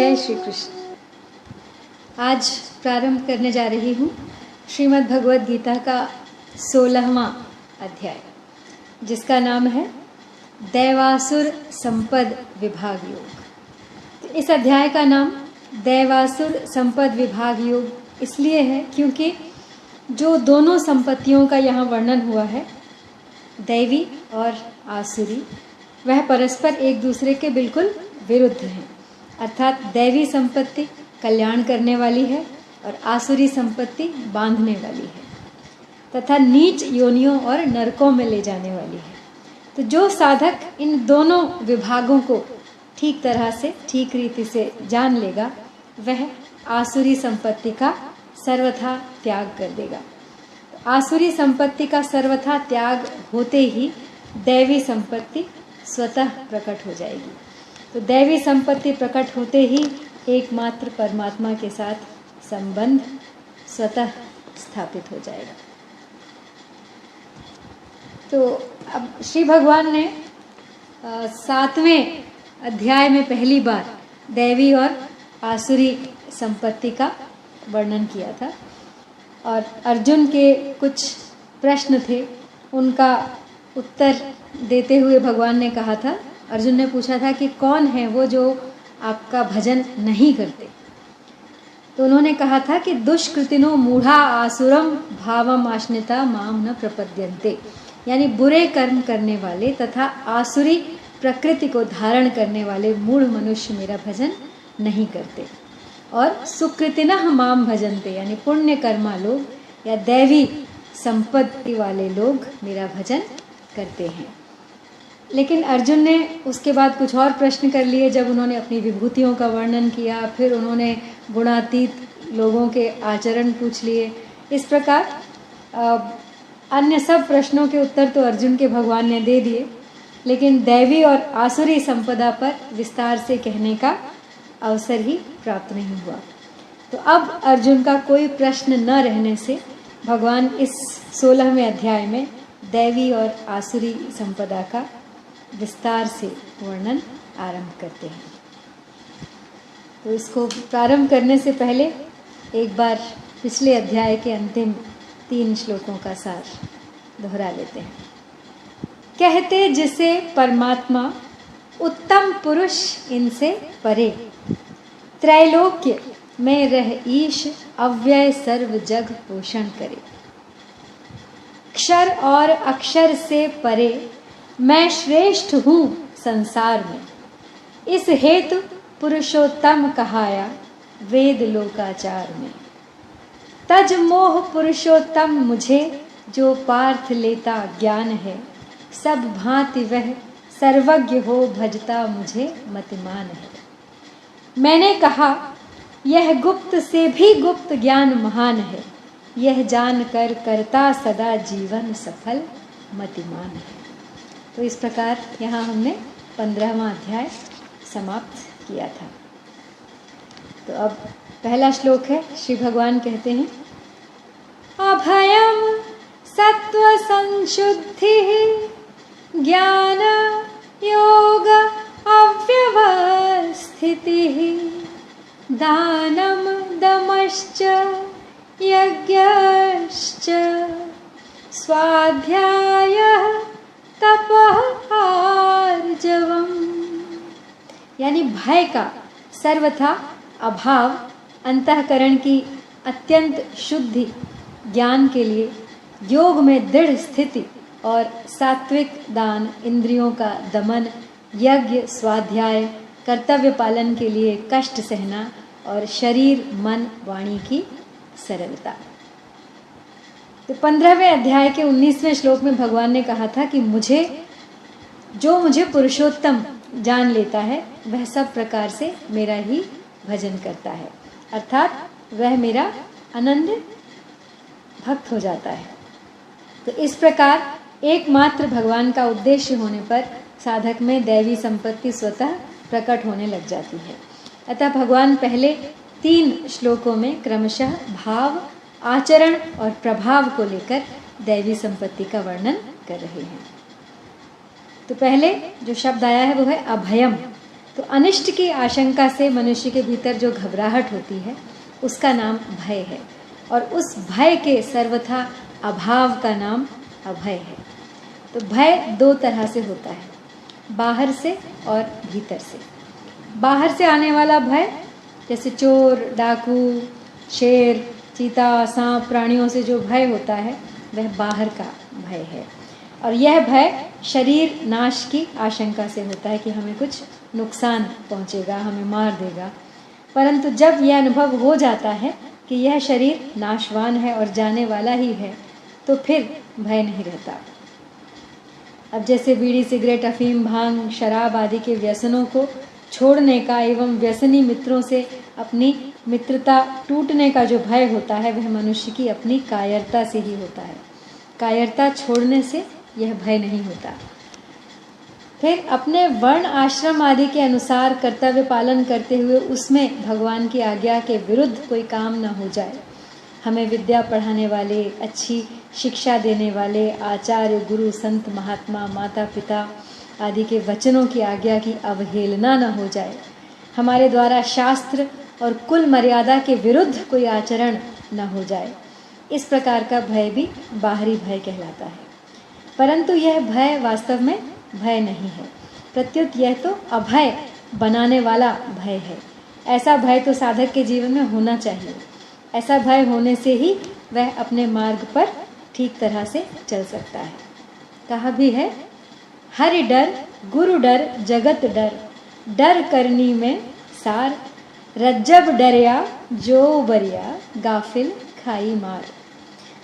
जय श्री कृष्ण। आज प्रारंभ करने जा रही हूँ श्रीमद् भगवद गीता का 16वां अध्याय, जिसका नाम है दैवासुर संपद विभाग योग। इस अध्याय का नाम दैवासुर संपद विभाग योग इसलिए है क्योंकि जो दोनों संपत्तियों का यहाँ वर्णन हुआ है, दैवी और आसुरी, वह परस्पर एक दूसरे के बिल्कुल विरुद्ध हैं। अर्थात दैवी संपत्ति कल्याण करने वाली है और आसुरी संपत्ति बांधने वाली है तथा नीच योनियों और नरकों में ले जाने वाली है। तो जो साधक इन दोनों विभागों को ठीक तरह से, ठीक रीति से जान लेगा, वह आसुरी संपत्ति का सर्वथा त्याग कर देगा। आसुरी संपत्ति का सर्वथा त्याग होते ही दैवी संपत्ति स्वतः प्रकट हो जाएगी। तो दैवी संपत्ति प्रकट होते ही एकमात्र परमात्मा के साथ संबंध स्वतः स्थापित हो जाएगा। तो अब श्री भगवान ने 7वें अध्याय में पहली बार दैवी और आसुरी संपत्ति का वर्णन किया था और अर्जुन के कुछ प्रश्न थे, उनका उत्तर देते हुए भगवान ने कहा था, अर्जुन ने पूछा था कि कौन है वो जो आपका भजन नहीं करते। तो उन्होंने कहा था कि दुष्कृतिनो मूढ़ा आसुरम भावम आश्निता माम न प्रपद्यन्ते, यानी बुरे कर्म करने वाले तथा आसुरी प्रकृति को धारण करने वाले मूढ़ मनुष्य मेरा भजन नहीं करते। और सुकृतिनः माम भजन्ते, यानी पुण्य कर्मा लोग या दैवी संपत्ति वाले लोग मेरा भजन करते हैं। लेकिन अर्जुन ने उसके बाद कुछ और प्रश्न कर लिए। जब उन्होंने अपनी विभूतियों का वर्णन किया, फिर उन्होंने गुणातीत लोगों के आचरण पूछ लिए। इस प्रकार अन्य सब प्रश्नों के उत्तर तो अर्जुन के भगवान ने दे दिए, लेकिन दैवी और आसुरी संपदा पर विस्तार से कहने का अवसर ही प्राप्त नहीं हुआ। तो अब अर्जुन का कोई प्रश्न न रहने से भगवान इस 16वें अध्याय में दैवी और आसुरी संपदा का विस्तार से वर्णन आरंभ करते हैं। तो इसको प्रारंभ करने से पहले एक बार पिछले अध्याय के अंतिम 3 श्लोकों का सार दोहरा लेते हैं। कहते जिसे परमात्मा उत्तम पुरुष इनसे परे, त्रैलोक्य में रह ईश अव्यय सर्व जग पोषण करे। क्षर और अक्षर से परे मैं श्रेष्ठ हूँ संसार में, इस हेतु पुरुषोत्तम कहाया वेद लोकाचार में। तज मोह पुरुषोत्तम मुझे जो पार्थ लेता ज्ञान है, सब भांति वह सर्वज्ञ हो भजता मुझे मतिमान है। मैंने कहा यह गुप्त से भी गुप्त ज्ञान महान है, यह जान कर करता सदा जीवन सफल मतिमान है। तो इस प्रकार यहाँ हमने 15वां अध्याय समाप्त किया था। तो अब पहला श्लोक है, श्री भगवान कहते हैं, अभयम सत्व संशुद्धि ज्ञान योग अव्यवस्थिति दानम दमश्च यज्ञश्च स्वाध्यायः तपः आर्जवम्, यानी भय का सर्वथा अभाव, अंतःकरण की अत्यंत शुद्धि, ज्ञान के लिए योग में दृढ़ स्थिति और सात्विक दान, इंद्रियों का दमन, यज्ञ, स्वाध्याय, कर्तव्य पालन के लिए कष्ट सहना और शरीर, मन, वाणी की सरलता। तो 15वें अध्याय के 19वें श्लोक में भगवान ने कहा था कि मुझे पुरुषोत्तम जान लेता है, वह सब प्रकार से मेरा ही भजन करता है, अर्थात वह मेरा अनन्य भक्त हो जाता है। तो इस प्रकार एकमात्र भगवान का उद्देश्य होने पर साधक में दैवी संपत्ति स्वतः प्रकट होने लग जाती है। अतः भगवान पहले 3 श्लोकों में क्रमशः भाव, आचरण और प्रभाव को लेकर दैवी संपत्ति का वर्णन कर रहे हैं। तो पहले जो शब्द आया है वो है अभयम, तो अनिष्ट की आशंका से मनुष्य के भीतर जो घबराहट होती है उसका नाम भय है, और उस भय के सर्वथा अभाव का नाम अभय है। तो भय दो तरह से होता है, बाहर से और भीतर से। बाहर से आने वाला भय जैसे चोर, डाकू, शेर, चीता, सांप, प्राणियों से जो भय होता है वह बाहर का भय है। और यह भय शरीर नाश की आशंका से होता है कि हमें कुछ नुकसान पहुंचेगा, हमें मार देगा। परंतु जब यह अनुभव हो जाता है कि यह शरीर नाशवान है और जाने वाला ही है, तो फिर भय नहीं रहता। अब जैसे बीड़ी, सिगरेट, अफीम, भांग, शराब आदि के व्यसनों को छोड़ने का एवं व्यसनी मित्रों से अपनी मित्रता टूटने का जो भय होता है वह मनुष्य की अपनी कायरता से ही होता है। कायरता छोड़ने से यह भय नहीं होता। फिर अपने वर्ण आश्रम आदि के अनुसार कर्तव्य पालन करते हुए उसमें भगवान की आज्ञा के विरुद्ध कोई काम न हो जाए। हमें विद्या पढ़ाने वाले, अच्छी शिक्षा देने वाले आचार्य, गुरु, संत, महात्मा, माता पिता आदि के वचनों की आज्ञा की अवहेलना न हो जाए। हमारे द्वारा शास्त्र और कुल मर्यादा के विरुद्ध कोई आचरण न हो जाए। इस प्रकार का भय भी बाहरी भय कहलाता है। परंतु यह भय वास्तव में भय नहीं है, प्रत्युत यह तो अभय बनाने वाला भय है। ऐसा भय तो साधक के जीवन में होना चाहिए। ऐसा भय होने से ही वह अपने मार्ग पर ठीक तरह से चल सकता है। कहा भी है, हरि डर गुरु डर जगत डर, डर करनी में सार, रज्जब डरिया जो बरिया, गाफिल खाई मार।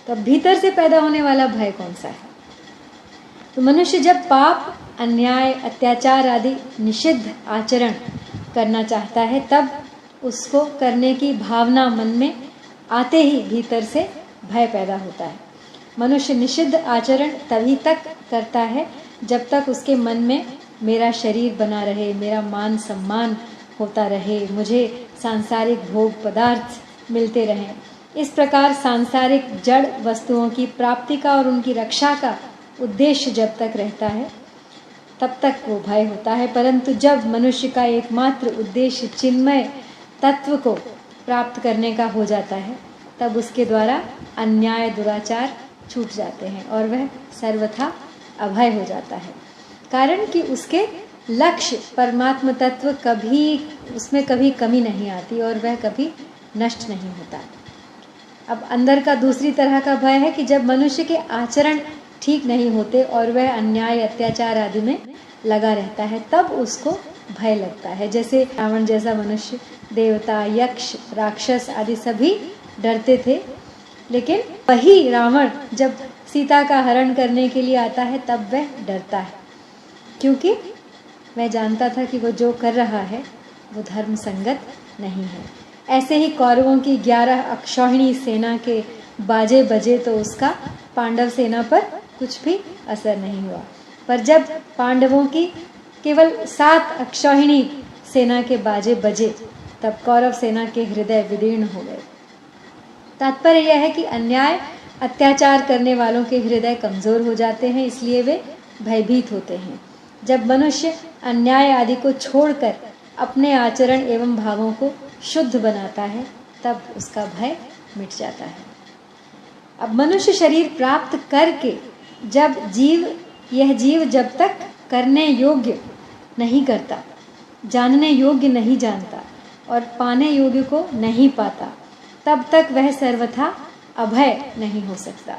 तो भीतर से पैदा होने वाला भय कौन सा है? तो मनुष्य जब पाप, अन्याय, अत्याचार आदि निषिद्ध आचरण करना चाहता है तब उसको करने की भावना मन में आते ही भीतर से भय पैदा होता है। मनुष्य निषिद्ध आचरण तभी तक करता है जब तक उसके मन में मेरा शरीर बना रहे, मेरा मान सम्मान होता रहे, मुझे सांसारिक भोग पदार्थ मिलते रहें। इस प्रकार सांसारिक जड़ वस्तुओं की प्राप्ति का और उनकी रक्षा का उद्देश्य जब तक रहता है तब तक वो भय होता है। परंतु जब मनुष्य का एकमात्र उद्देश्य चिन्मय तत्व को प्राप्त करने का हो जाता है तब उसके द्वारा अन्याय, दुराचार छूट जाते हैं और वह सर्वथा अभय हो जाता है। कारण कि उसके लक्ष्य परमात्म तत्व उसमें कभी कमी नहीं आती और वह कभी नष्ट नहीं होता। अब अंदर का दूसरी तरह का भय है कि जब मनुष्य के आचरण ठीक नहीं होते और वह अन्याय, अत्याचार आदि में लगा रहता है तब उसको भय लगता है। जैसे रावण जैसा मनुष्य, देवता, यक्ष, राक्षस आदि सभी डरते थे, लेकिन वही रावण जब सीता का हरण करने के लिए आता है तब वह डरता है, क्योंकि वह जानता था कि वो जो कर रहा है वो धर्म संगत नहीं है। ऐसे ही कौरवों की 11 अक्षौहिणी सेना के बाजे बजे तो उसका पांडव सेना पर कुछ भी असर नहीं हुआ, पर जब पांडवों की केवल 7 अक्षौहिणी सेना के बाजे बजे तब कौरव सेना के हृदय विदीर्ण हो गए। तात्पर्य यह है कि अन्याय, अत्याचार करने वालों के हृदय कमजोर हो जाते हैं, इसलिए वे भयभीत होते हैं। जब मनुष्य अन्याय आदि को छोड़कर अपने आचरण एवं भावों को शुद्ध बनाता है तब उसका भय मिट जाता है। अब मनुष्य शरीर प्राप्त करके यह जीव जब तक करने योग्य नहीं करता, जानने योग्य नहीं जानता और पाने योग्य को नहीं पाता, तब तक वह सर्वथा अभय नहीं हो सकता।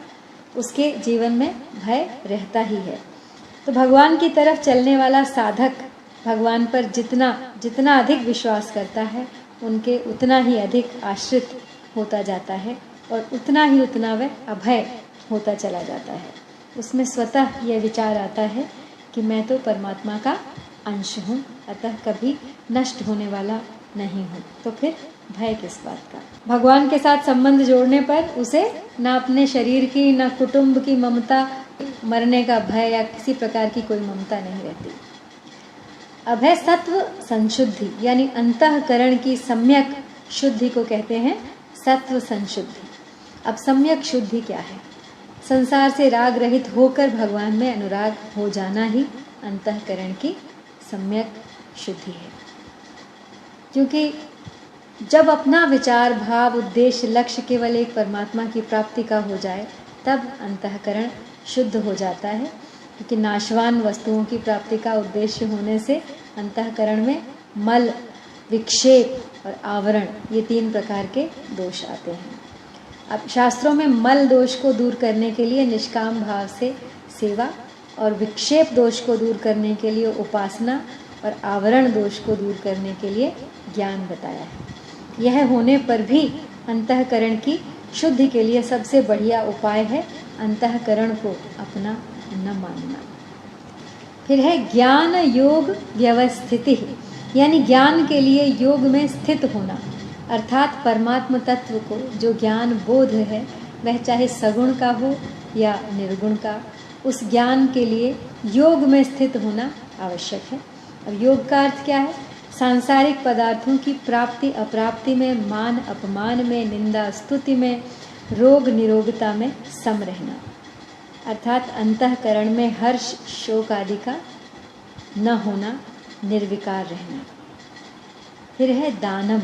उसके जीवन में भय रहता ही है। तो भगवान की तरफ चलने वाला साधक भगवान पर जितना अधिक विश्वास करता है उनके उतना ही अधिक आश्रित होता जाता है और उतना वह अभय होता चला जाता है। उसमें स्वतः यह विचार आता है कि मैं तो परमात्मा का अंश हूँ, अतः कभी नष्ट होने वाला नहीं हूँ। तो फिर भय किस बात का? भगवान के साथ संबंध जोड़ने पर उसे न अपने शरीर की, न कुटुंब की ममता, मरने का भय या किसी प्रकार की कोई ममता नहीं रहती। अभय सत्व संशुद्धि यानी अंतःकरण की सम्यक शुद्धि को कहते हैं सत्व संशुद्धि। अब सम्यक शुद्धि क्या है? संसार से राग रहित होकर भगवान में अनुराग हो जाना ही अंतःकरण की सम्यक शुद्धि है। क्योंकि जब अपना विचार, भाव, उद्देश्य, लक्ष्य केवल एक परमात्मा की प्राप्ति का हो जाए तब अंतःकरण शुद्ध हो जाता है। क्योंकि नाशवान वस्तुओं की प्राप्ति का उद्देश्य होने से अंतःकरण में मल, विक्षेप और आवरण, ये 3 प्रकार के दोष आते हैं। अब शास्त्रों में मल दोष को दूर करने के लिए निष्काम भाव से सेवा और विक्षेप दोष को दूर करने के लिए उपासना और आवरण दोष को दूर करने के लिए ज्ञान बताया है। यह होने पर भी अंतःकरण की शुद्धि के लिए सबसे बढ़िया उपाय है अंतःकरण को अपना न मानना। फिर है ज्ञान योग व्यवस्थिति, यानी ज्ञान के लिए योग में स्थित होना, अर्थात परमात्म तत्व को जो ज्ञान बोध है वह चाहे सगुण का हो या निर्गुण का, उस ज्ञान के लिए योग में स्थित होना आवश्यक है। अब योग का अर्थ क्या है? सांसारिक पदार्थों की प्राप्ति अप्राप्ति में, मान अपमान में, निंदा स्तुति में, रोग निरोगता में सम रहना, अर्थात अंतःकरण में हर्ष शोक आदि का न होना, निर्विकार रहना। फिर है दानम,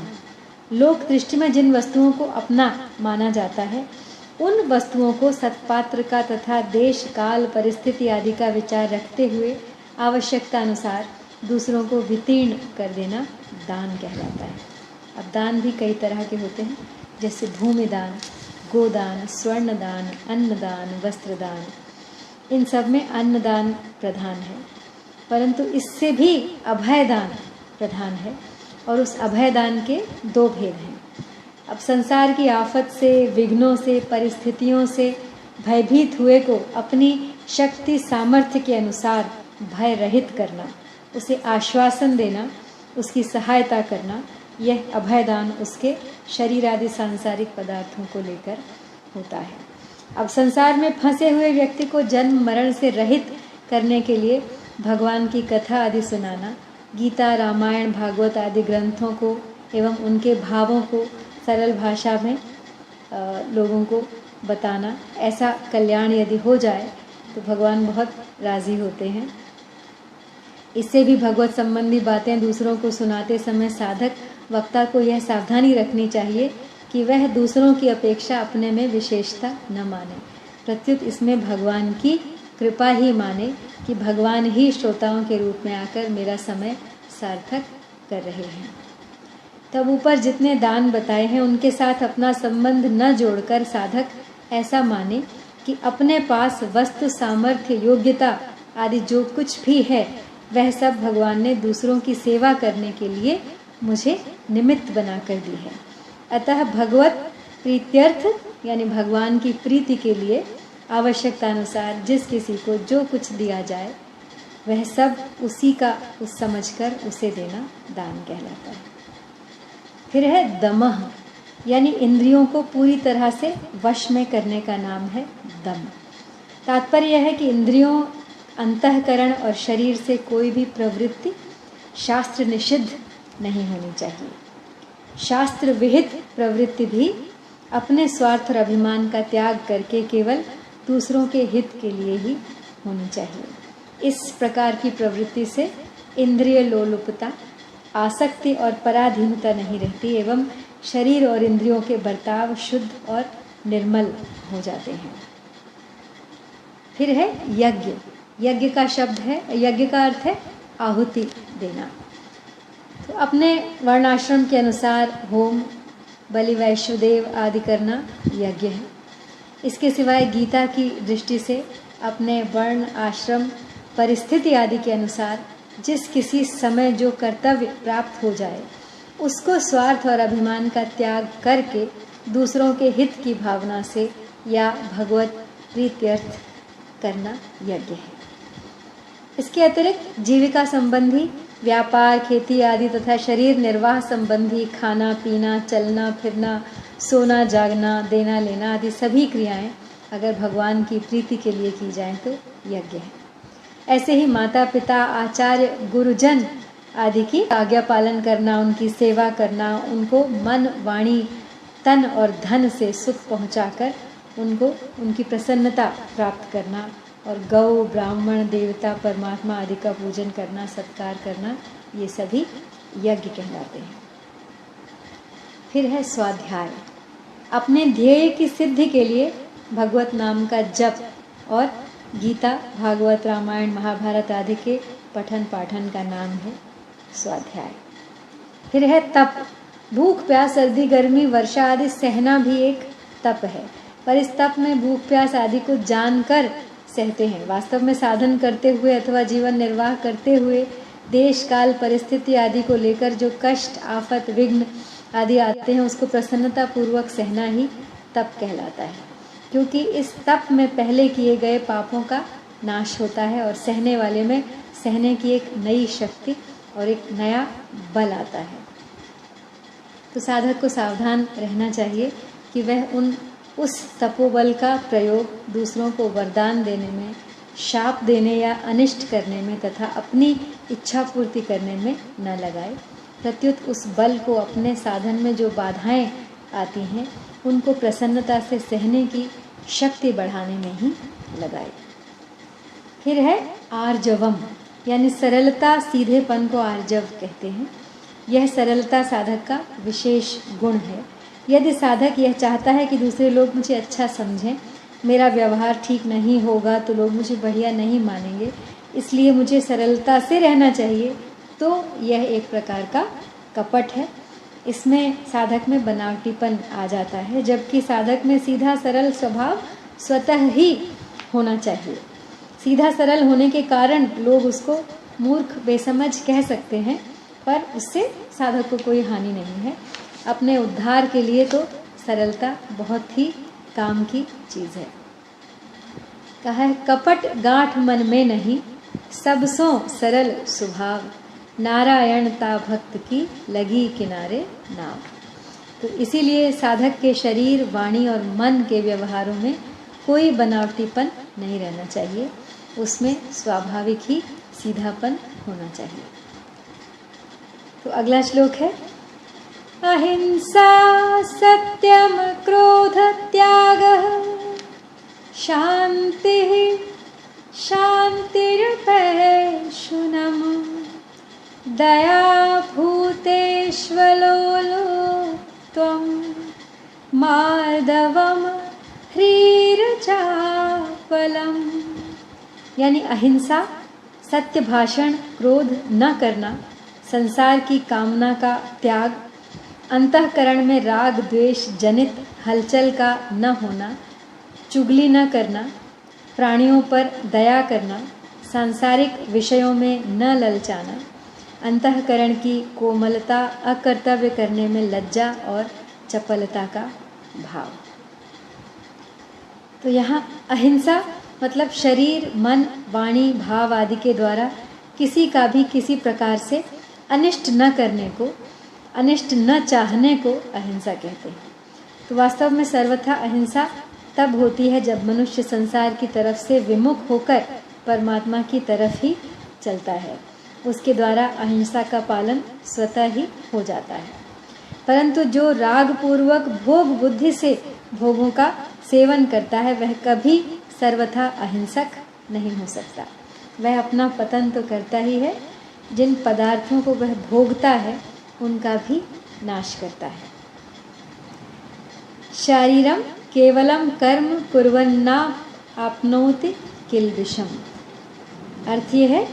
लोक दृष्टि में जिन वस्तुओं को अपना माना जाता है उन वस्तुओं को सत्पात्र का तथा देश काल परिस्थिति आदि का विचार रखते हुए आवश्यकता अनुसार दूसरों को वितीर्ण कर देना दान कहलाता है। अब दान भी कई तरह के होते हैं, जैसे भूमि दान, गोदान, स्वर्ण दान, अन्नदान, वस्त्र दान। इन सब में अन्नदान प्रधान है, परंतु इससे भी अभय दान प्रधान है और उस अभय दान के 2 भेद हैं। अब संसार की आफत से, विघ्नों से, परिस्थितियों से भयभीत हुए को अपनी शक्ति सामर्थ्य के अनुसार भय रहित करना, उसे आश्वासन देना, उसकी सहायता करना, यह अभयदान उसके शरीर आदि सांसारिक पदार्थों को लेकर होता है। अब संसार में फंसे हुए व्यक्ति को जन्म मरण से रहित करने के लिए भगवान की कथा आदि सुनाना, गीता, रामायण, भागवत आदि ग्रंथों को एवं उनके भावों को सरल भाषा में लोगों को बताना, ऐसा कल्याण यदि हो जाए तो भगवान बहुत राज़ी होते हैं। इससे भी भगवत संबंधी बातें दूसरों को सुनाते समय साधक वक्ता को यह सावधानी रखनी चाहिए कि वह दूसरों की अपेक्षा अपने में विशेषता न माने, प्रत्युत इसमें भगवान की कृपा ही माने कि भगवान ही श्रोताओं के रूप में आकर मेरा समय सार्थक कर रहे हैं। तब ऊपर जितने दान बताए हैं उनके साथ अपना संबंध न जोड़कर साधक ऐसा माने कि अपने पास वस्तु, सामर्थ्य, योग्यता आदि जो कुछ भी है वह सब भगवान ने दूसरों की सेवा करने के लिए मुझे निमित्त बनाकर दी है। अतः भगवत प्रीत्यर्थ यानी भगवान की प्रीति के लिए आवश्यकता अनुसार जिस किसी को जो कुछ दिया जाए वह सब उसी का उस समझकर उसे देना दान कहलाता है। फिर है दमः, यानी इंद्रियों को पूरी तरह से वश में करने का नाम है दम। तात्पर्य यह है कि इंद्रियों, अंतःकरण और शरीर से कोई भी प्रवृत्ति शास्त्र निषिद्ध नहीं होनी चाहिए। शास्त्र विहित प्रवृत्ति भी अपने स्वार्थ और अभिमान का त्याग करके केवल दूसरों के हित के लिए ही होनी चाहिए। इस प्रकार की प्रवृत्ति से इंद्रिय लोलुपता, आसक्ति और पराधीनता नहीं रहती एवं शरीर और इंद्रियों के बर्ताव शुद्ध और निर्मल हो जाते हैं। फिर है यज्ञ। यज्ञ का शब्द है, यज्ञ का अर्थ है आहुति देना। तो अपने वर्णाश्रम के अनुसार होम, बलि, वैश्वदेव आदि करना यज्ञ है। इसके सिवाय गीता की दृष्टि से अपने वर्ण, आश्रम, परिस्थिति आदि के अनुसार जिस किसी समय जो कर्तव्य प्राप्त हो जाए उसको स्वार्थ और अभिमान का त्याग करके दूसरों के हित की भावना से या भगवत प्रीत्यर्थ करना यज्ञ है। इसके अतिरिक्त जीविका संबंधी व्यापार, खेती आदि तथा शरीर निर्वाह संबंधी खाना पीना, चलना फिरना, सोना जागना, देना लेना आदि सभी क्रियाएं अगर भगवान की प्रीति के लिए की जाएं तो यज्ञ है। ऐसे ही माता पिता, आचार्य, गुरुजन आदि की आज्ञा पालन करना, उनकी सेवा करना, उनको मन, वाणी, तन और धन से सुख पहुंचाकर उनको उनकी प्रसन्नता प्राप्त करना और गौ, ब्राह्मण, देवता, परमात्मा आदि का पूजन करना, सत्कार करना ये सभी यज्ञ कहलाते हैं। फिर है स्वाध्याय। अपने ध्येय की सिद्धि के लिए भगवत नाम का जप और गीता, भागवत, रामायण, महाभारत आदि के पठन पाठन का नाम है स्वाध्याय। फिर है तप। भूख प्यास, सर्दी गर्मी, वर्षा आदि सहना भी एक तप है, पर इस तप में भूख प्यास आदि को जानकर सहते हैं। वास्तव में साधन करते हुए अथवा जीवन निर्वाह करते हुए देश काल परिस्थिति आदि को लेकर जो कष्ट, आफत, विघ्न आदि आते हैं उसको प्रसन्नता पूर्वक सहना ही तप कहलाता है, क्योंकि इस तप में पहले किए गए पापों का नाश होता है और सहने वाले में सहने की एक नई शक्ति और एक नया बल आता है। तो साधक को सावधान रहना चाहिए कि वह उस तपोबल का प्रयोग दूसरों को वरदान देने में, शाप देने या अनिष्ट करने में तथा अपनी इच्छा पूर्ति करने में न लगाए। प्रत्युत उस बल को अपने साधन में जो बाधाएं आती हैं उनको प्रसन्नता से सहने की शक्ति बढ़ाने में ही लगाए। फिर है आर्जवम, यानी सरलता, सीधेपन को आर्जव कहते हैं। यह सरलता साधक का विशेष गुण है। यदि साधक यह चाहता है कि दूसरे लोग मुझे अच्छा समझें, मेरा व्यवहार ठीक नहीं होगा तो लोग मुझे बढ़िया नहीं मानेंगे, इसलिए मुझे सरलता से रहना चाहिए, तो यह एक प्रकार का कपट है। इसमें साधक में बनावटीपन आ जाता है, जबकि साधक में सीधा सरल स्वभाव स्वतः ही होना चाहिए। सीधा सरल होने के कारण लोग उसको मूर्ख, बेसमझ कह सकते हैं, पर उससे साधक को कोई हानि नहीं है। अपने उद्धार के लिए तो सरलता बहुत ही काम की चीज़ है। कहा है कपट गांठ मन में नहीं, सबसों सरल स्वभाव, नारायण ता भक्त की लगी किनारे नाव। तो इसीलिए साधक के शरीर, वाणी और मन के व्यवहारों में कोई बनावटीपन नहीं रहना चाहिए, उसमें स्वाभाविक ही सीधापन होना चाहिए। तो अगला श्लोक है अहिंसा सत्यम क्रोध त्यागः शांतिः शांतिरुपैशुनम् दया भूतेष्वलोलुप्त्वं मार्दवम् ह्रीरचापलम्। यानी अहिंसा, सत्य भाषण, क्रोध न करना, संसार की कामना का त्याग, अंतःकरण में राग द्वेष जनित हलचल का न होना, चुगली न करना, प्राणियों पर दया करना, सांसारिक विषयों में न ललचाना, अंतःकरण की कोमलता, अकर्तव्य करने में लज्जा और चपलता का भाव। तो यहाँ अहिंसा मतलब शरीर, मन, वाणी, भाव आदि के द्वारा किसी का भी किसी प्रकार से अनिष्ट न करने को, अनिष्ट न चाहने को अहिंसा कहते हैं। तो वास्तव में सर्वथा अहिंसा तब होती है जब मनुष्य संसार की तरफ से विमुख होकर परमात्मा की तरफ ही चलता है, उसके द्वारा अहिंसा का पालन स्वतः ही हो जाता है। परंतु जो राग पूर्वक भोग बुद्धि से भोगों का सेवन करता है वह कभी सर्वथा अहिंसक नहीं हो सकता। वह अपना पतन तो करता ही है, जिन पदार्थों को वह भोगता है उनका भी नाश करता है। शारीरम केवलम कर्म कुर्वन्ना आपनोति किल्बिषम। अर्थ ये है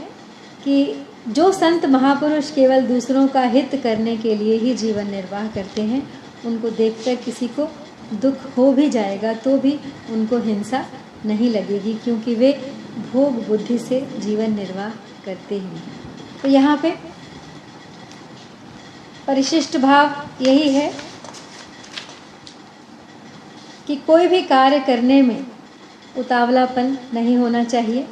कि जो संत महापुरुष केवल दूसरों का हित करने के लिए ही जीवन निर्वाह करते हैं, उनको देखकर किसी को दुख हो भी जाएगा तो भी उनको हिंसा नहीं लगेगी, क्योंकि वे भोग बुद्धि से जीवन निर्वाह करते ही हैं। तो यहाँ पे परिशिष्ट भाव यही है कि कोई भी कार्य करने में उतावलापन नहीं होना चाहिए।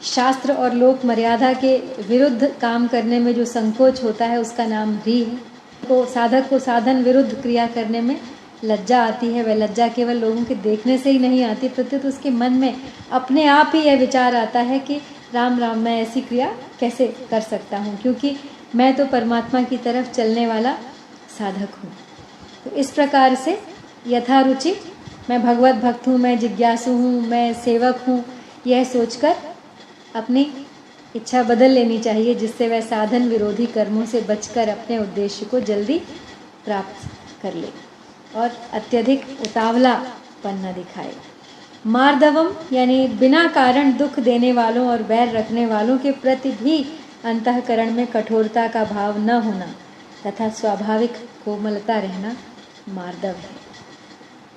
शास्त्र और लोक मर्यादा के विरुद्ध काम करने में जो संकोच होता है उसका नाम ह्री है। तो साधक को साधन विरुद्ध क्रिया करने में लज्जा आती है। वह लज्जा केवल लोगों के देखने से ही नहीं आती, प्रत्युत उसके मन में अपने आप ही यह विचार आता है कि राम राम, मैं ऐसी क्रिया कैसे कर सकता हूँ, क्योंकि मैं तो परमात्मा की तरफ चलने वाला साधक हूँ। तो इस प्रकार से यथारुचि मैं भगवत भक्त हूँ, मैं जिज्ञासु हूँ, मैं सेवक हूँ, यह सोचकर अपनी इच्छा बदल लेनी चाहिए, जिससे वह साधन विरोधी कर्मों से बचकर अपने उद्देश्य को जल्दी प्राप्त कर ले और अत्यधिक उतावलापन न दिखाए। मार्दवम यानी बिना कारण दुख देने वालों और बैर रखने वालों के प्रति भी अंतःकरण में कठोरता का भाव न होना तथा स्वाभाविक कोमलता रहना मार्दव है।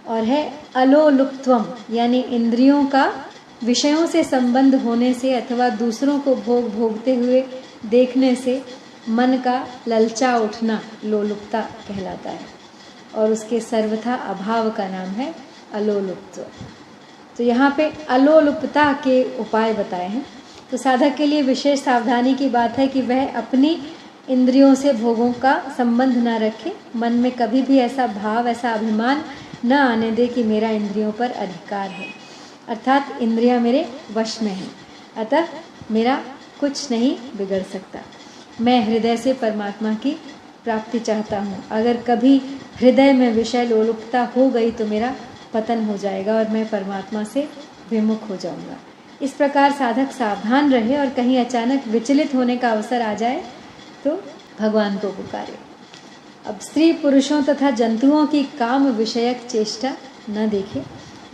और है अलोलुप्त्वम यानी इंद्रियों का विषयों से संबंध होने से अथवा दूसरों को भोगते हुए देखने से मन का ललचा उठना लोलुपता कहलाता है और उसके सर्वथा अभाव का नाम है अलोलुप्त्व। तो यहाँ पे अलोलुपता के उपाय बताए हैं। तो साधक के लिए विशेष सावधानी की बात है कि वह अपनी इंद्रियों से भोगों का संबंध न रखे, मन में कभी भी ऐसा भाव, ऐसा अभिमान न आने दे कि मेरा इंद्रियों पर अधिकार है, अर्थात इंद्रियां मेरे वश में हैं, अतः मेरा कुछ नहीं बिगड़ सकता। मैं हृदय से परमात्मा की प्राप्ति चाहता हूँ। अगर कभी हृदय में विषय लोलुपता हो गई तो मेरा पतन हो जाएगा और मैं परमात्मा से विमुख हो जाऊंगा। इस प्रकार साधक सावधान रहे और कहीं अचानक विचलित होने का अवसर आ जाए तो भगवान को पुकारे। अब स्त्री पुरुषों तथा जंतुओं की काम विषयक चेष्टा न देखे।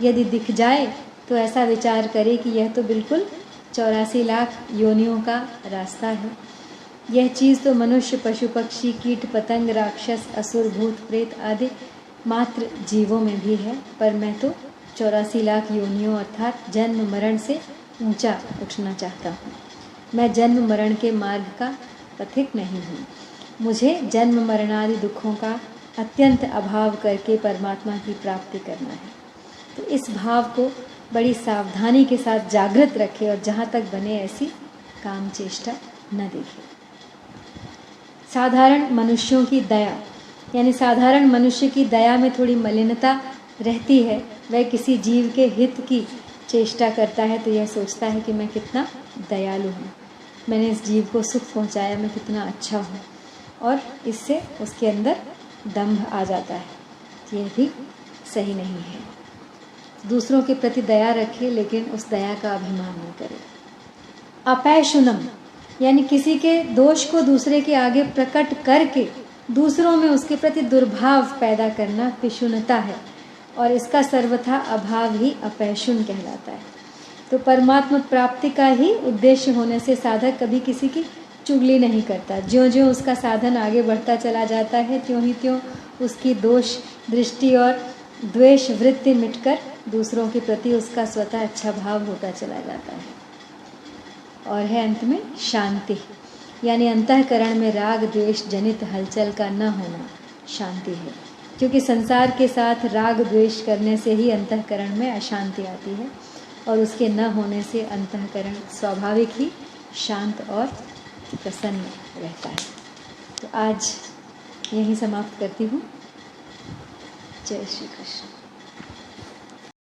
यदि दिख जाए तो ऐसा विचार करे कि यह तो बिल्कुल 84 लाख योनियों का रास्ता है। यह चीज़ तो मनुष्य, पशु पक्षी, कीट पतंग, राक्षस, असुर, भूत प्रेत आदि मात्र जीवों में भी है, पर मैं तो 84 लाख योनियों अर्थात जन्म मरण से ऊंचा उठना चाहता हूँ। मैं जन्म मरण के मार्ग का पथिक नहीं हूँ। मुझे जन्म मरणादि दुखों का अत्यंत अभाव करके परमात्मा की प्राप्ति करना है। तो इस भाव को बड़ी सावधानी के साथ जागृत रखे और जहाँ तक बने ऐसी काम चेष्टा न देखे। साधारण मनुष्यों की दया यानी साधारण मनुष्य की दया में थोड़ी मलिनता रहती है। वह किसी जीव के हित की चेष्टा करता है तो यह सोचता है कि मैं कितना दयालु हूँ, मैंने इस जीव को सुख पहुँचाया, मैं कितना अच्छा हूँ, और इससे उसके अंदर दंभ आ जाता है। यह भी सही नहीं है। दूसरों के प्रति दया रखे लेकिन उस दया का अभिमान न करे। अपैशुनम यानी किसी के दोष को दूसरे के आगे प्रकट करके दूसरों में उसके प्रति दुर्भाव पैदा करना पिशुनता है और इसका सर्वथा अभाव ही अपैशुन कहलाता है। तो परमात्मा प्राप्ति का ही उद्देश्य होने से साधक कभी किसी की चुगली नहीं करता। ज्यों ज्यों उसका साधन आगे बढ़ता चला जाता है त्यों ही त्यों उसकी दोष दृष्टि और द्वेष वृत्ति मिटकर दूसरों के प्रति उसका स्वतः अच्छा भाव होता चला जाता है। और है अंत में शांति यानी अंतःकरण में राग द्वेष जनित हलचल का न होना शांति है, क्योंकि संसार के साथ राग द्वेष करने से ही अंतःकरण में अशांति आती है और उसके न होने से अंतःकरण स्वाभाविक ही शांत और प्रसन्न रहता है। तो आज यहीं समाप्त करती हूँ। जय श्री कृष्ण।